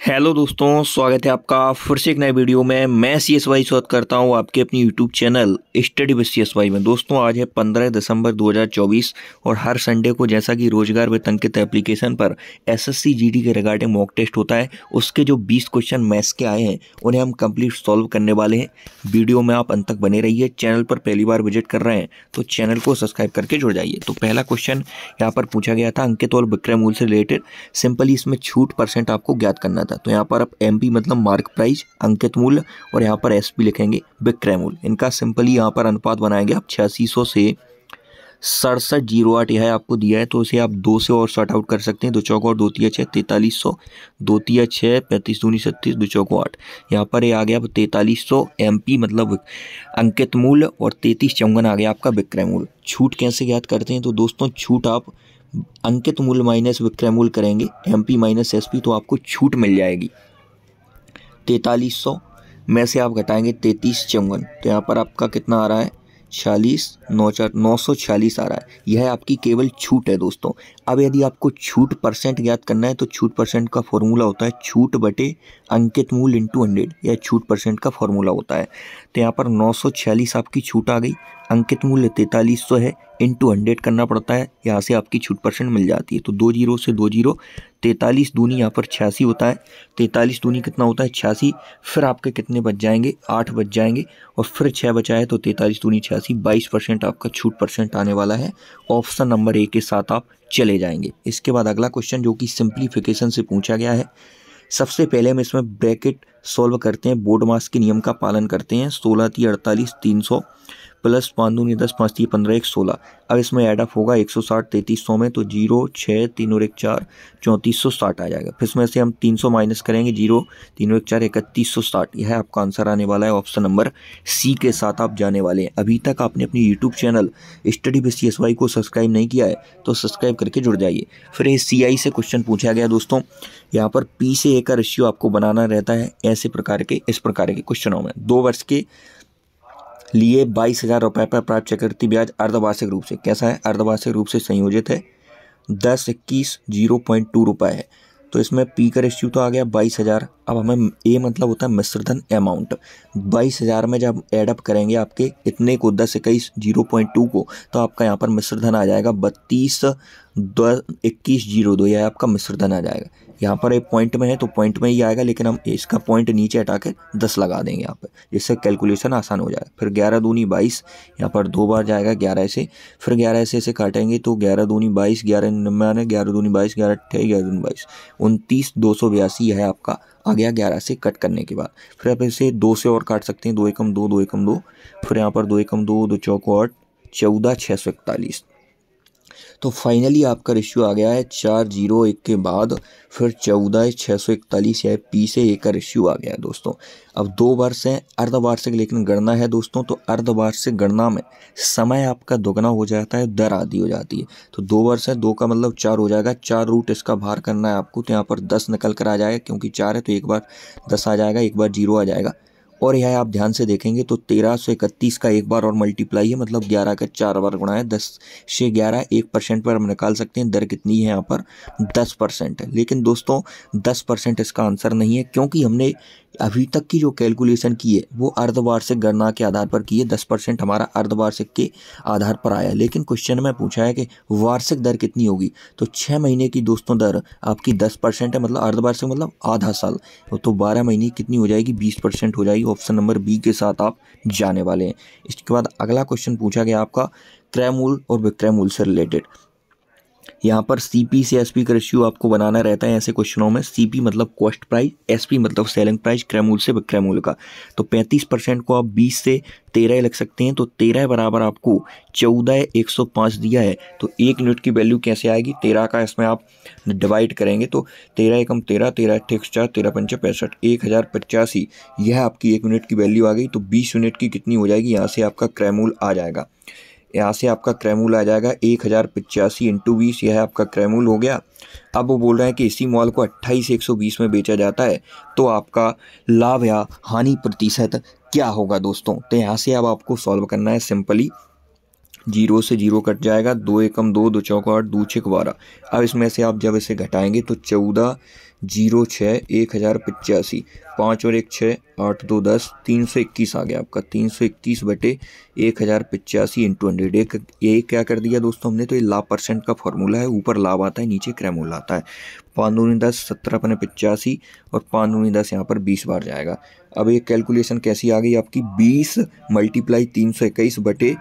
Hello दोस्तों, स्वागत है आपका फिर से एक नए वीडियो में। मैं CSY स्वागत करता हूं आपके अपनी YouTube channel study with CSY में। दोस्तों आज है 15 दिसंबर 2024 और हर संडे को जैसा कि रोजगार विद अंकित एप्लीकेशन पर SSC GD के रिगार्डिंग मॉक टेस्ट होता है, उसके जो 20 क्वेश्चन मैथ्स के आए हैं उन्हें हम कंप्लीट सॉल्व करने वाले हैं। वीडियो में आप अंत तक बने रहिए। चैनल पर पहली बार विजिट कर रहे हैं तो चैनल को सब्सक्राइब करके जुड़ जाइए। तो पहला क्वेश्चन यहाँ पर पूछा गया था अंकित और विक्रय मूल्य से रिलेटेड। सिंपली इसमें छूट परसेंट आपको ज्ञात करना था। तो यहाँ पर आप MP मतलब मार्क प्राइस, अंकित मूल्य और यहाँ पर SP लिखेंगे विक्रय मूल्य। इनका सिंपली यहाँ पर अनुपात बनाएंगे आप 8600 से 6708। यह आपको दिया है तो इसे आप 2 से और शॉर्ट आउट कर सकते हैं। 2 चौक और 2 तिया 6 4300, 2 तिया 6 35 दूनी 36, 2 चौक 8। यहाँ पर ये आ गया 4300 MP मतलब अंकित मूल्य और 3354 आ गया आपका विक्रय मूल्य। छूट कैसे ज्ञात करते हैं? तो दोस्तों छूट आप अंकित मूल्य माइनस विक्रय मूल्य करेंगे, MP माइनस SP, तो आपको छूट मिल जाएगी 4300 में से आप घटाएंगे 3354। तो यहाँ पर आपका कितना आ रहा है? 946 आ रहा है। यह आपकी केवल छूट है दोस्तों। अब यदि आपको छूट परसेंट ज्ञात करना है तो छूट परसेंट का फॉर्मूला होता है छूट बटे अंकित मूल्य इंटू 100। यह छूट परसेंट का फॉर्मूला होता है। तो यहाँ पर 946 आपकी छूट आ गई, अंकित मूल्य 4300 है, इंटू 100 करना पड़ता है। यहाँ से आपकी छूट परसेंट मिल जाती है। तो 2 जीरो से 2 जीरो, 43 दूनी यहाँ पर 86 होता है। 43 दूनी कितना होता है? 86। फिर आपके कितने बच जाएंगे? 8 बच जाएंगे और फिर 6 बचा है तो 43 दूनी 86, 22% आपका छूट परसेंट आने वाला है। ऑप्शन नंबर A के साथ आप चले जाएंगे। इसके बाद अगला क्वेश्चन जो कि सिंप्लीफिकेशन से पूछा गया है। सबसे पहले हम इसमें ब्रैकेट सॉल्व करते हैं, बोर्ड मास के नियम का पालन करते हैं। 16 × 48 300 प्लस 5 दूनी 10 5 × 15 1 16। अब इसमें ऐडअप होगा 160 3300 में, तो 0 6 3 और 1 4 3460 आ जाएगा। फिर इसमें से हम 300 माइनस करेंगे, 0 3 और 1 4 3160। यह आपका आंसर आने वाला है। ऑप्शन नंबर C के साथ आप जाने वाले हैं। अभी तक आपने अपनी YouTube channel study with CSY को सब्सक्राइब नहीं किया है तो सब्सक्राइब करके जुड़ जाइए। फिर ये CI से क्वेश्चन पूछा गया दोस्तों। यहाँ पर P से A का रेशियो आपको बनाना रहता है। इस प्रकार के क्वेश्चनों में 2 वर्ष के लिए 22,000 रुपये पर प्राप्त चक्रवृद्धि ब्याज अर्धवार्षिक रूप से कैसा है? अर्धवार्षिक रूप से संयोजित है। 10 21 0.2 रुपये है। तो इसमें P का रेशियो तो आ गया 22,000। अब हमें A मतलब होता है मिश्रधन अमाउंट। 22,000 में जब एडअप करेंगे आपके इतने को 10 21 0.2 को, तो आपका यहाँ पर मिश्रधन आ जाएगा 32 21 02। यह आपका मिश्रधन आ जाएगा। यहाँ पर एक पॉइंट में है तो पॉइंट में ही आएगा, लेकिन हम इसका पॉइंट नीचे हटा कर 10 लगा देंगे यहाँ पर, जिससे कैलकुलेशन आसान हो जाए। फिर 11 दूनी 22, यहाँ पर 2 बार जाएगा 11 से। फिर 11 से काटेंगे तो 11 दूनी 22, 11 99, 11 दूनी 22, 11 28, 11 दूनी 22, 29 282 है आपका आ गया 11 से कट करने के बाद। फिर आप इसे 2 से और काट सकते हैं, 2 एकम 2 2 एकम 2। फिर यहाँ पर 2 एकम 2 2 चौक 8 14 641। तो फाइनली आपका रेशियो आ गया है 401 के बाद फिर 14 641। यह P से A का रेशियो आ गया है दोस्तों। अब 2 वर्ष है अर्धवार्षिक लेकिन गणना है दोस्तों, तो अर्धवार्षिक गणना में समय आपका दोगुना हो जाता है, दर आधी हो जाती है। तो 2 वर्ष है, 2 का मतलब 4 हो जाएगा। 4 रूट इसका बाहर करना है आपको, तो यहाँ पर 10 निकल कर आ जाएगा, क्योंकि 4 है तो एक बार 10 आ जाएगा, एक बार 0 आ जाएगा। और यह आप ध्यान से देखेंगे तो 1331 का एक बार और मल्टीप्लाई है, मतलब 11 का 4 बार गुणा है। 10 से 11 1% पर हम निकाल सकते हैं। दर कितनी है यहाँ पर? 10% है। लेकिन दोस्तों 10% इसका आंसर नहीं है, क्योंकि हमने अभी तक की जो कैलकुलेशन की है वो अर्धवार्षिक गणना के आधार पर की है। 10% हमारा अर्धवार्षिक के आधार पर आया। लेकिन क्वेश्चन में पूछा है कि वार्षिक दर कितनी होगी, तो 6 महीने की दोस्तों दर आपकी 10% है, मतलब अर्धवार्षिक मतलब आधा साल। तो 12 महीने कितनी हो जाएगी? 20% हो जाएगी। ऑप्शन नंबर B के साथ आप जाने वाले हैं। इसके बाद अगला क्वेश्चन पूछा गया आपका क्रय मूल्य और विक्रय मूल्य से रिलेटेड। यहाँ पर CP से SP का रेशियो आपको बनाना रहता है ऐसे क्वेश्चनों में। CP मतलब कॉस्ट प्राइस, SP मतलब सेलिंग प्राइस, क्रय मूल्य से विक्रय मूल्य का। तो 35% को आप 20 से 13 लिख सकते हैं। तो 13 बराबर आपको 14 105 दिया है, तो 1 यूनिट की वैल्यू कैसे आएगी? 13 का इसमें आप डिवाइड करेंगे तो 13 एकम 13, 13 अट्ठे 4, 13 पंचे 65, 1085। यह आपकी 1 यूनिट की वैल्यू आ गई। तो 20 यूनिट की कितनी हो जाएगी? यहाँ से आपका क्रय मूल्य आ जाएगा। यहाँ से आपका क्रय मूल्य आ जाएगा 1085 इंटू 20। यह आपका क्रय मूल्य हो गया। अब वो बोल रहे हैं कि इसी मॉल को 28,120 में बेचा जाता है, तो आपका लाभ या हानि प्रतिशत क्या होगा दोस्तों? तो यहाँ से अब आपको सॉल्व करना है सिंपली। 0 से 0 कट जाएगा, 2 एकम 2 2 चौक 8 2 छक 12। अब इसमें से आप जब इसे घटाएंगे तो 14 0 6 1085, 5 और 1 6, 8 2 10, 321 आ गया आपका। 321 बटे 1085 इंटू 100। ये क्या कर दिया दोस्तों हमने, तो ये लाभ परसेंट का फॉर्मूला है, ऊपर लाभ आता है नीचे क्रैमूल आता है। 5 दूनी 10, 17 पने 85 और 5 दूनी 10 यहाँ पर 20 बार जाएगा। अब ये कैलकुलेशन कैसी आ गई आपकी, 20 मल्टीप्लाई 321 बटे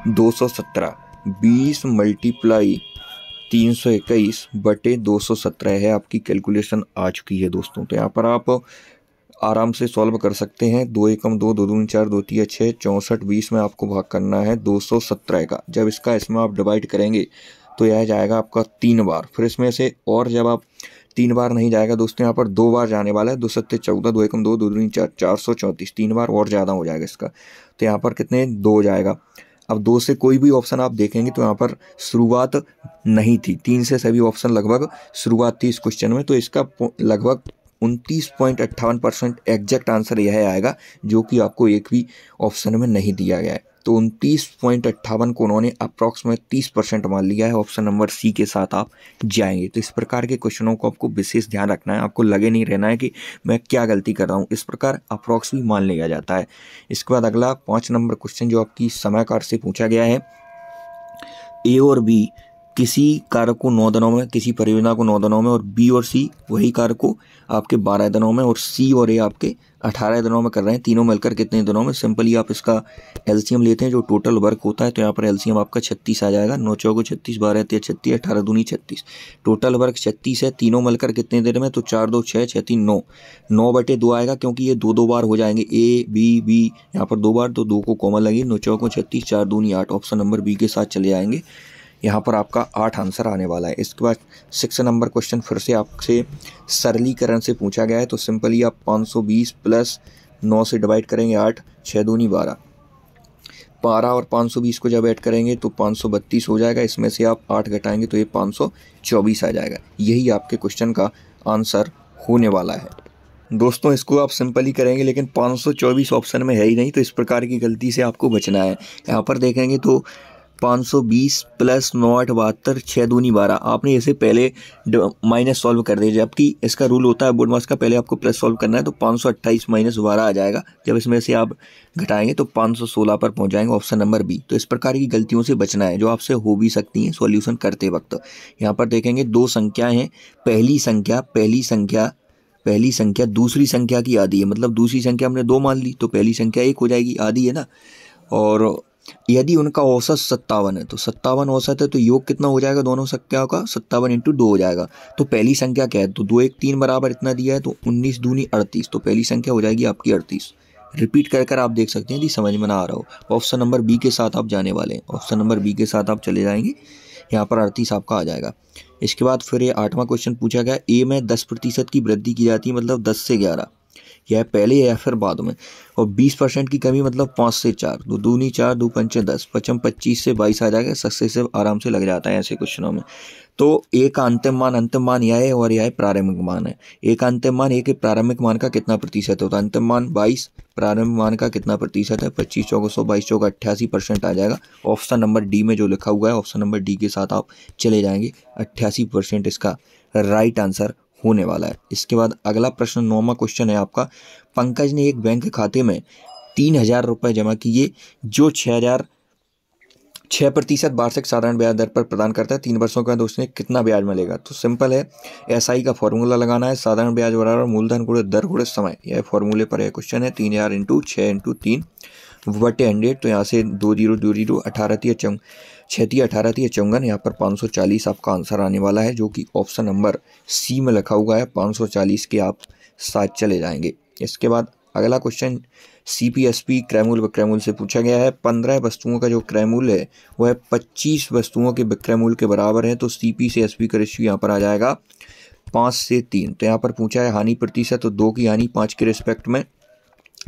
217, 20 मल्टीप्लाई 321 बटे 217 है आपकी कैलकुलेशन आ चुकी है दोस्तों। तो यहाँ पर आप आराम से सॉल्व कर सकते हैं। 2 एकम 2, 2 दूनी 4, 2 तिया 6, 64 20 में आपको भाग करना है 217 का। जब इसमें आप डिवाइड करेंगे तो यह जाएगा आपका 3 बार। फिर इसमें से और जब आप 3 बार नहीं जाएगा दोस्तों, यहाँ पर 2 बार जाने वाला है। 2 सत्ते 14, 2 एकम 2, 2 दूनी 4, 434, 3 बार और ज़्यादा हो जाएगा इसका। तो यहाँ पर कितने 2 जाएगा। अब 2 से कोई भी ऑप्शन आप देखेंगे तो यहाँ पर शुरुआत नहीं थी, 3 से सभी ऑप्शन लगभग शुरुआत थी इस क्वेश्चन में। तो इसका लगभग 29.58% एग्जैक्ट आंसर यह आएगा, जो कि आपको एक भी ऑप्शन में नहीं दिया गया है। तो 29.58 को उन्होंने अप्रॉक्सीमेट 30% मान लिया है। ऑप्शन नंबर सी के साथ आप जाएंगे। तो इस प्रकार के क्वेश्चनों को आपको विशेष ध्यान रखना है, आपको लगे नहीं रहना है कि मैं क्या गलती कर रहा हूँ, इस प्रकार अप्रॉक्स भी मान लिया जाता है। इसके बाद अगला 5 नंबर क्वेश्चन जो आपकी समयकार से पूछा गया है, ए और बी किसी कार्य को 9 दिनों में, किसी परियोजना को 9 दिनों में, और बी और सी वही कार्य को आपके 12 दिनों में, और सी और ए आपके 18 दिनों में कर रहे हैं। तीनों मिलकर कितने दिनों में। सिंपली आप इसका एलसीएम लेते हैं जो टोटल वर्क होता है। तो यहाँ पर एलसीएम आपका 36 आ जाएगा। 9 चौको 36, 12 तिया 36, 18 दूनी 36, टोटल वर्क 36 है। तीनों मिलकर कितने देर में, तो 4 2 6, 6 3 9, 9 बटे 2 आएगा, क्योंकि ये 2 बार हो जाएंगे। ए बी बी यहाँ पर 2 बार, तो 2 को कॉमन लगी। 9 चौको 36, 4 दूनी 8, ऑप्शन नंबर बी के साथ चले जाएंगे। यहाँ पर आपका 8 आंसर आने वाला है। इसके बाद 6 नंबर क्वेश्चन फिर से आपसे सरलीकरण से पूछा गया है। तो सिंपली आप 520 प्लस 9 से डिवाइड करेंगे 8, 6 दूनी 12, 12 और 520 को जब ऐड करेंगे तो 532 हो जाएगा। इसमें से आप 8 घटाएंगे तो ये 524 आ जाएगा। यही आपके क्वेश्चन का आंसर होने वाला है दोस्तों। इसको आप सिंपली करेंगे, लेकिन 524 ऑप्शन में है ही नहीं, तो इस प्रकार की गलती से आपको बचना है। यहाँ पर देखेंगे तो 520 प्लस 9 8 72, 6 दूनी 12, आपने इसे पहले माइनस सॉल्व कर दिया, जबकि इसका रूल होता है बोर्ड मार्क्स का, पहले आपको प्लस सॉल्व करना है। तो 528 माइनस 12 आ जाएगा। जब इसमें से आप घटाएंगे तो 516 पर पहुंच जाएंगे, ऑप्शन नंबर बी। तो इस प्रकार की गलतियों से बचना है जो आपसे हो भी सकती हैं सॉल्यूशन करते वक्त। यहाँ पर देखेंगे 2 संख्याएँ हैं। पहली संख्या दूसरी संख्या की आधी है, मतलब दूसरी संख्या हमने 2 मान ली तो पहली संख्या 1 हो जाएगी, आधी है ना। और यदि उनका औसत 57 है, तो 57 औसत है, तो योग कितना हो जाएगा दोनों संख्याओं का, 57 इंटू 2 हो जाएगा। तो पहली संख्या क्या है, तो 2 1 3 बराबर इतना दिया है, तो 19 दूनी 38, तो पहली संख्या हो जाएगी आपकी 38। रिपीट कर आप देख सकते हैं यदि समझ में ना आ रहा हो। ऑप्शन नंबर बी के साथ आप जाने वाले हैं, ऑप्शन नंबर बी के साथ आप चले जाएंगे। यहाँ पर 38 आपका आ जाएगा। इसके बाद फिर ये 8वां क्वेश्चन पूछा गया, ए में 10% की वृद्धि की जाती है, मतलब 10 से 11, यह पहले या फिर बाद में। और 20% की कमी, मतलब 5 से 4, 2 दूनी 4, 2 पंचे 10, 5 25 से 22 आ जाएगा। सक्सेसिव आराम से लग जाता है ऐसे क्वेश्चनों में। तो ए का अंतिम मान यह है, और यह प्रारंभिक मान है। ए का अंतिम मान, ए के प्रारंभिक मान का कितना प्रतिशत होता है, अंतिम मान 22, प्रारंभिक मान का कितना प्रतिशत है, 25 चौको 100, 22 चौका 88% आ जाएगा। ऑप्शन नंबर डी में जो लिखा हुआ है, ऑप्शन नंबर डी के साथ आप चले जाएंगे। 88% इसका राइट आंसर होने वाला है। इसके बाद अगला प्रश्न 9वां क्वेश्चन है आपका, पंकज ने एक बैंक खाते में 3000 रुपये जमा किए, जो 6% वार्षिक साधारण ब्याज दर पर प्रदान करता है। 3 वर्षों के बाद उसने कितना ब्याज मिलेगा। तो सिंपल है, एसआई का फॉर्मूला लगाना है, साधारण ब्याज बराबर मूलधन गुणे दर गुणे समय। यह फॉर्मूले पर यह क्वेश्चन है। 3000 इंटू 6 इंटू 3 बटे 100, तो यहाँ से 2 0 2 0, 18 3 6 3 18 3 54, यहाँ पर 540 आपका आंसर आने वाला है, जो कि ऑप्शन नंबर सी में लिखा हुआ है। 540 के आप साथ चले जाएंगे। इसके बाद अगला क्वेश्चन सीपीएसपी क्रय विक्रय से पूछा गया है। 15 वस्तुओं का जो क्रय मूल्य है वह 25 वस्तुओं के विक्रय मूल्य के बराबर है। तो सीपी से एसपी का रेशियो यहाँ पर आ जाएगा 5 से 3। तो यहाँ पर पूछा है हानि प्रतिशत, तो 2 की हानि 5 के रिस्पेक्ट में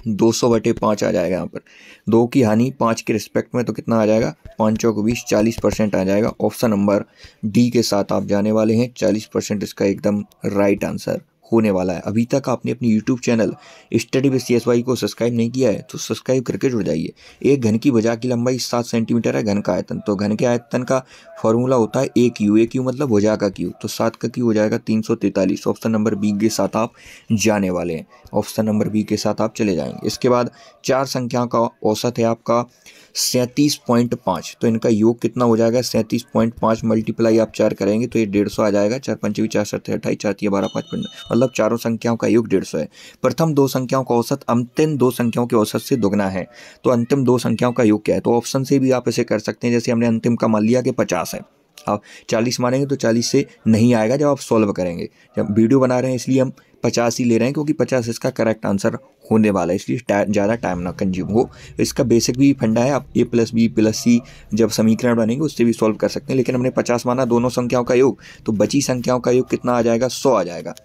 200/5 आ जाएगा। यहाँ पर 2 की हानि 5 के रिस्पेक्ट में, तो कितना आ जाएगा, 5 चौक 20, 40% आ जाएगा। ऑप्शन नंबर डी के साथ आप जाने वाले हैं। 40% इसका एकदम राइट आंसर होने वाला है। अभी तक आपने अपनी YouTube channel study with CSY को सब्सक्राइब नहीं किया है तो सब्सक्राइब करके जुड़ जाइए। एक घन की भुजा की लंबाई 7 सेंटीमीटर है। घन का आयतन, तो घन के आयतन का फॉर्मूला होता है AQ। AQ मतलब भुजा का Q, तो 7 का Q हो जाएगा 343। ऑप्शन नंबर बी के साथ आप जाने वाले हैं। ऑप्शन नंबर बी के साथ आप चले जाएंगे। इसके बाद 4 संख्याओं का औसत है आपका 37.5, तो इनका योग कितना हो जाएगा? 37.5 मल्टीप्लाई आप 4 करेंगे तो ये 150 आ जाएगा। 4 पंचे 4 7 28, 4 3 12 5 15, मतलब चारों संख्याओं का योग 150 है। प्रथम 2 संख्याओं का औसत अंतिम 2 संख्याओं के औसत से दुगना है, तो अंतिम 2 संख्याओं का योग क्या है? तो ऑप्शन से भी आप इसे कर सकते हैं। जैसे हमने अंतिम का मान लिया कि 50 है, आप 40 मानेंगे तो 40 से नहीं आएगा जब आप सॉल्व करेंगे। जब वीडियो बना रहे हैं इसलिए हम 50 ही ले रहे हैं, क्योंकि 50 इसका करेक्ट आंसर होने वाला है, इसलिए ज़्यादा टाइम ना कंज्यूम हो। इसका बेसिक भी फंडा है, आप A+B+C जब समीकरण बनेंगे उससे भी सॉल्व कर सकते हैं। लेकिन हमने 50 माना दोनों संख्याओं का योग, तो बची संख्याओं का योग कितना आ जाएगा? 100 आ जाएगा।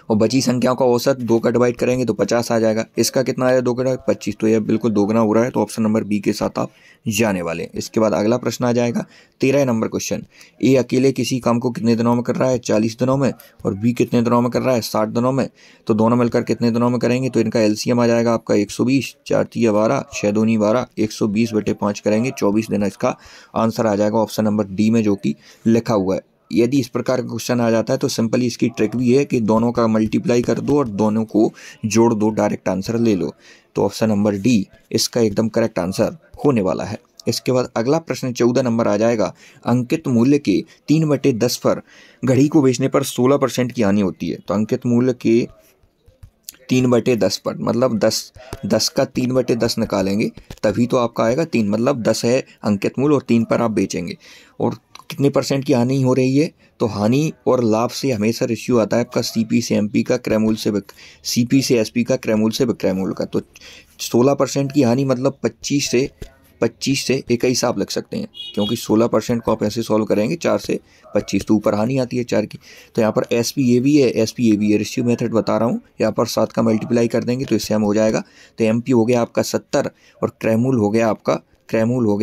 और बची संख्याओं का औसत 2 का डिवाइड करेंगे तो 50 आ जाएगा। इसका कितना आया? 2 का डिवाइड 25, तो यह बिल्कुल दोगुना हो रहा है, तो ऑप्शन नंबर बी के साथ आप जाने वाले हैं। इसके बाद अगला प्रश्न आ जाएगा 13 नंबर क्वेश्चन। ए अकेले किसी काम को कितने दिनों में कर रहा है? 40 दिनों में। और बी कितने दिनों में कर रहा है? 60 दिनों में। तो दोनों मिलकर कितने दिनों में करेंगे? तो इनका LCM आ जाएगा आपका 120, 4 3 12, 6 2 12, 120/5 करेंगे, 24 दिन इसका आंसर आ जाएगा ऑप्शन नंबर डी में, जो कि लिखा हुआ है। यदि इस प्रकार का क्वेश्चन आ जाता है तो सिंपली इसकी ट्रिक भी है कि दोनों का मल्टीप्लाई कर दो और दोनों को जोड़ दो, डायरेक्ट आंसर ले लो। तो ऑप्शन नंबर डी इसका एकदम करेक्ट आंसर होने वाला है। इसके बाद अगला प्रश्न 14 नंबर आ जाएगा। अंकित मूल्य के 3/10 पर घड़ी को बेचने पर 16% की हानि होती है। तो अंकित मूल्य के 3/10 पर, मतलब 10 का 3/10 निकालेंगे तभी तो आपका आएगा 3, मतलब 10 है अंकित मूल्य और 3 पर आप बेचेंगे। और कितने % की हानि हो रही है? तो हानि और लाभ से हमेशा रेशियो आता है आपका CP से MP का, क्रय मूल्य से CP से SP का, क्रय मूल्य से विक्रय मूल्य का। तो 16% की हानि मतलब 25 से 21 आप लिख सकते हैं, क्योंकि 16% को आप ऐसे सॉल्व करेंगे 4 से 25, तो ऊपर हानि आती है 4 की। तो यहाँ पर SPA भी है, SPA भी है, रेशियो मेथड बता रहा हूँ। यहाँ पर 7 का मल्टीप्लाई कर देंगे तो इससे हम हो जाएगा। तो MP हो गया आपका 70 और क्रय मूल्य हो गया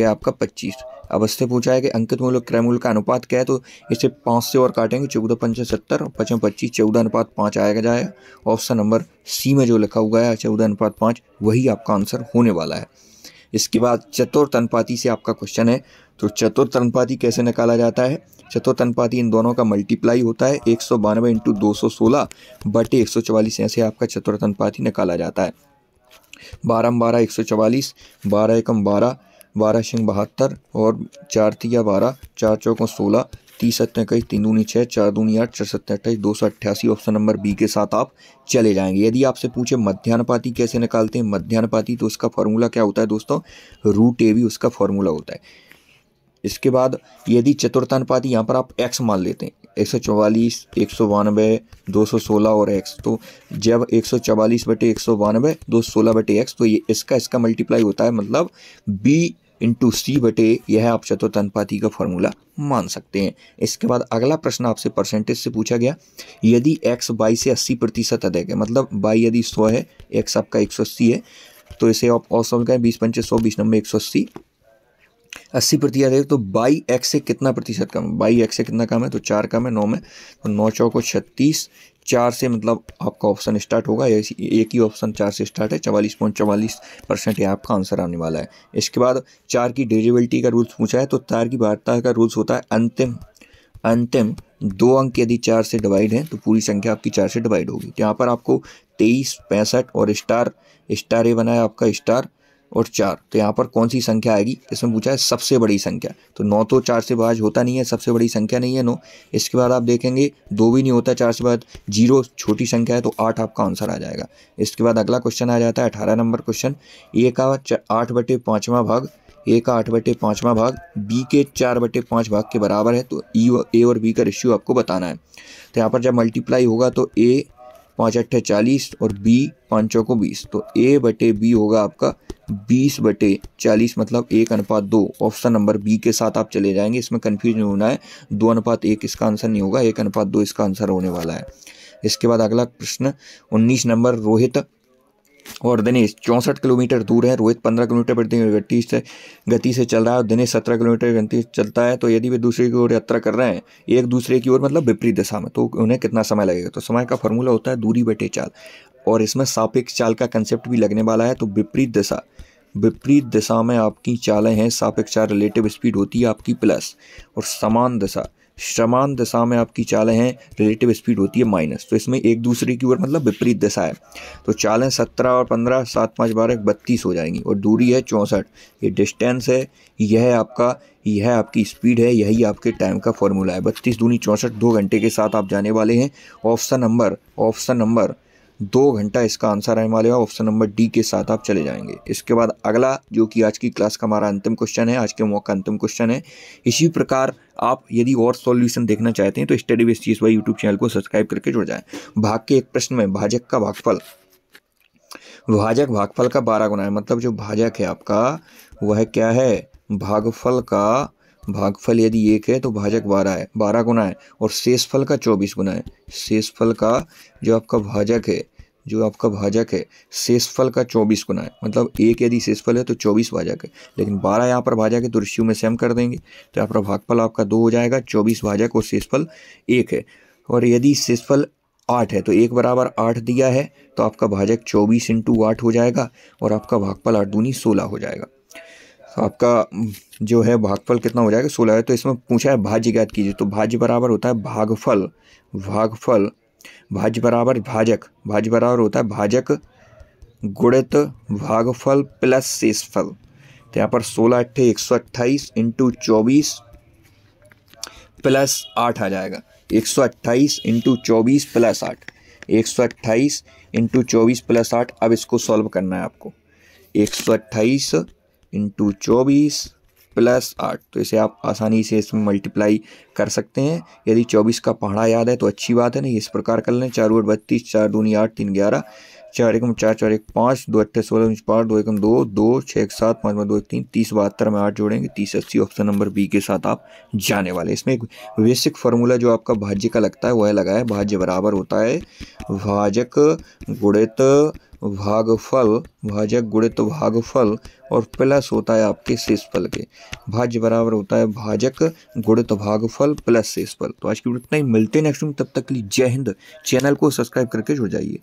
आपका 25। अब इससे पूछा है कि अंकित मूल्य और क्रय मूल्य का अनुपात क्या है? तो इसे 5 से और काटेंगे, 14 पंचे 70 और 5 25, 14:5 आएगा जाएगा। ऑप्शन नंबर सी में जो लिखा हुआ है 14:5 वही आपका आंसर होने वाला है। इसके बाद चतुर्थ अनुपाती से आपका क्वेश्चन है। तो चतुर्थ अनुपाती कैसे निकाला जाता है? चतुर्थ अनुपाती इन दोनों का मल्टीप्लाई होता है 192 × 216/144, ऐसे आपका चतुर्थ अनुपाती निकाला जाता है। 12 12 144, 12 एकम 12, 12 सिंह 72 और 4 तिया 12, 4 चौकों 16, 30 सत्ते 21, 3 दूनी 6, 4 दूनी 8, 4 सत्ते 28, 288। ऑप्शन नंबर बी के साथ आप चले जाएंगे। यदि आपसे पूछे मध्यानुपाती कैसे निकालते हैं मध्यानुपाती, तो उसका फॉर्मूला क्या होता है दोस्तों? √AB उसका फॉर्मूला होता है। इसके बाद यदि चतुर्थानुपाती यहाँ पर आप x मान लेते हैं, 144, 192, 216 और x, तो जब 144/192, 216/x, तो ये इसका मल्टीप्लाई होता है, मतलब B × C/, यह आप चतुर्थ अनुपाती का फॉर्मूला मान सकते हैं। इसके बाद अगला प्रश्न आपसे परसेंटेज से पूछा गया। यदि x y से 80% अधिक है, मतलब y यदि 100 है, x आपका 180 है, तो इसे आप और सॉल्व करें, 20 पंचे 100, 20 नंबर 180, 80% है, तो बाई x से कितना प्रतिशत कम है? बाई x से कितना कम है? तो 4 कम है 9 में, तो 9 चौको 36, 4 से मतलब आपका ऑप्शन स्टार्ट होगा, एक ही ऑप्शन 4 से स्टार्ट है, 44.44% ये आपका आंसर आने वाला है। इसके बाद 4 की डिविजिबिलिटी का रूल्स पूछा है। तो 4 की भाज्यता का रूल्स होता है अंतिम 2 अंक यदि 4 से डिवाइड हैं तो पूरी संख्या आपकी 4 से डिवाइड होगी। तो यहाँ पर आपको 23, 65 और स्टार ये बना है आपका स्टार और 4, तो यहाँ पर कौन सी संख्या आएगी? इसमें पूछा है सबसे बड़ी संख्या। तो 9 तो 4 से भाज्य होता नहीं है, सबसे बड़ी संख्या नहीं है 9। इसके बाद आप देखेंगे 2 भी नहीं होता 4 से भाज्य, 0 छोटी संख्या है, तो 8 आपका आंसर आ जाएगा। इसके बाद अगला क्वेश्चन आ जाता है 18 नंबर क्वेश्चन। A का 8/5वां भाग B के 4/5 भाग के बराबर है, तो A और B का रेशियो आपको बताना है। तो यहाँ पर जब मल्टीप्लाई होगा तो A 5 8 40 और B 5 चौको 20, तो A/B होगा आपका 20/40, मतलब 1:2। ऑप्शन नंबर बी के साथ आप चले जाएंगे। इसमें कन्फ्यूज नहीं होना है, 2:1 इसका आंसर नहीं होगा, 1:2 इसका आंसर होने वाला है। इसके बाद अगला प्रश्न 19 नंबर। रोहित और दिनेश 64 किलोमीटर दूर है। रोहित 15 किलोमीटर प्रति गति से चल रहा है और दिनेश 17 किलोमीटर गति से चलता है। तो यदि वे दूसरे की ओर यात्रा कर रहे हैं, एक दूसरे की ओर मतलब विपरीत दिशा में, तो उन्हें कितना समय लगेगा? तो समय का फॉर्मूला होता है दूरी बटे चाल, और इसमें सापेक्ष चाल का कंसेप्ट भी लगने वाला है। तो विपरीत दिशा में आपकी चालें हैं, सापेक्ष चाल रिलेटिव स्पीड होती है आपकी प्लस, और समान दिशा में आपकी चालें हैं, रिलेटिव स्पीड होती है माइनस। तो इसमें एक दूसरे की ओर मतलब विपरीत दिशा है। तो चालें 17 और 15, 7 5 12 32 हो जाएंगी, और दूरी है 64। ये डिस्टेंस है, यह आपकी स्पीड है, यही आपके टाइम का फॉर्मूला है। 32 दूनी 64, 2 घंटे के साथ आप जाने वाले हैं। ऑप्शन नंबर 2 घंटा इसका आंसर आने वाले है। ऑप्शन नंबर डी के साथ आप चले जाएंगे। इसके बाद अगला, जो कि आज की क्लास का हमारा अंतिम क्वेश्चन है, आज के मॉक का अंतिम क्वेश्चन है। इसी प्रकार आप यदि और सॉल्यूशन देखना चाहते हैं तो स्टडी विद चीज बाय यूट्यूब चैनल को सब्सक्राइब करके जुड़ जाएं। भाग के एक प्रश्न में भाजक भागफल का 12 गुना है। मतलब जो भाजक है आपका वह क्या है? भागफल यदि 1 है तो भाजक 12 है, 12 गुना है, और शेषफल का 24 गुना है। शेषफल का जो आपका भाजक है शेषफल का 24 गुना है। मतलब 1 यदि शेषफल है तो 24 भाजक है, लेकिन 12 यहाँ पर भाजक है तो रेशियो में सेम कर देंगे। तो यहाँ पर भागफल आपका 2 हो जाएगा, 24 भाजक और शेषफल 1 है। और यदि शेषफल 8 है तो 1 बराबर 8 दिया है, तो आपका भाजक 24 × 8 हो जाएगा, और आपका भागफल 8 दूनी 16 हो जाएगा। तो आपका जो है भागफल कितना हो जाएगा? 16 है। तो इसमें पूछा है भाज्य ज्ञात कीजिए। तो भाज्य बराबर होता है भाज्य बराबर होता है भाजक गुणित भागफल प्लस शेषफल। तो यहाँ पर 16 8 128 × 24 प्लस 8 आ जाएगा। 128 × 24 प्लस 8, 128 × 24 प्लस 8। अब इसको सॉल्व करना है आपको। 128 × 24 प्लस 8, तो इसे आप आसानी से इसमें मल्टीप्लाई कर सकते हैं। यदि 24 का पहाड़ा याद है तो अच्छी बात है, नहीं इस प्रकार कर लें। 4 और 32, 4 दूनी 8, 3 11, 4 एकम 4, 4 एक 5, 2 8 16, 5 2 एकम 2, 2 6 1 7, 5 2 1 3, 30 72 में 8 जोड़ेंगे, 30 80। ऑप्शन नंबर बी के साथ आप जाने वाले। इसमें एक बेसिक फार्मूला जो आपका भाज्य का लगता है वह लगा है। भाज्य बराबर होता है भाजक गुणित भागफल और प्लस होता है आपके शेषफल के। भाज्य बराबर होता है भाजक गुणित भागफल प्लस शेषफल। तो आज की वीडियो इतना ही, मिलते हैं नेक्स्ट में, तब तक के लिए जय हिंद। चैनल को सब्सक्राइब करके जुड़ जाइए।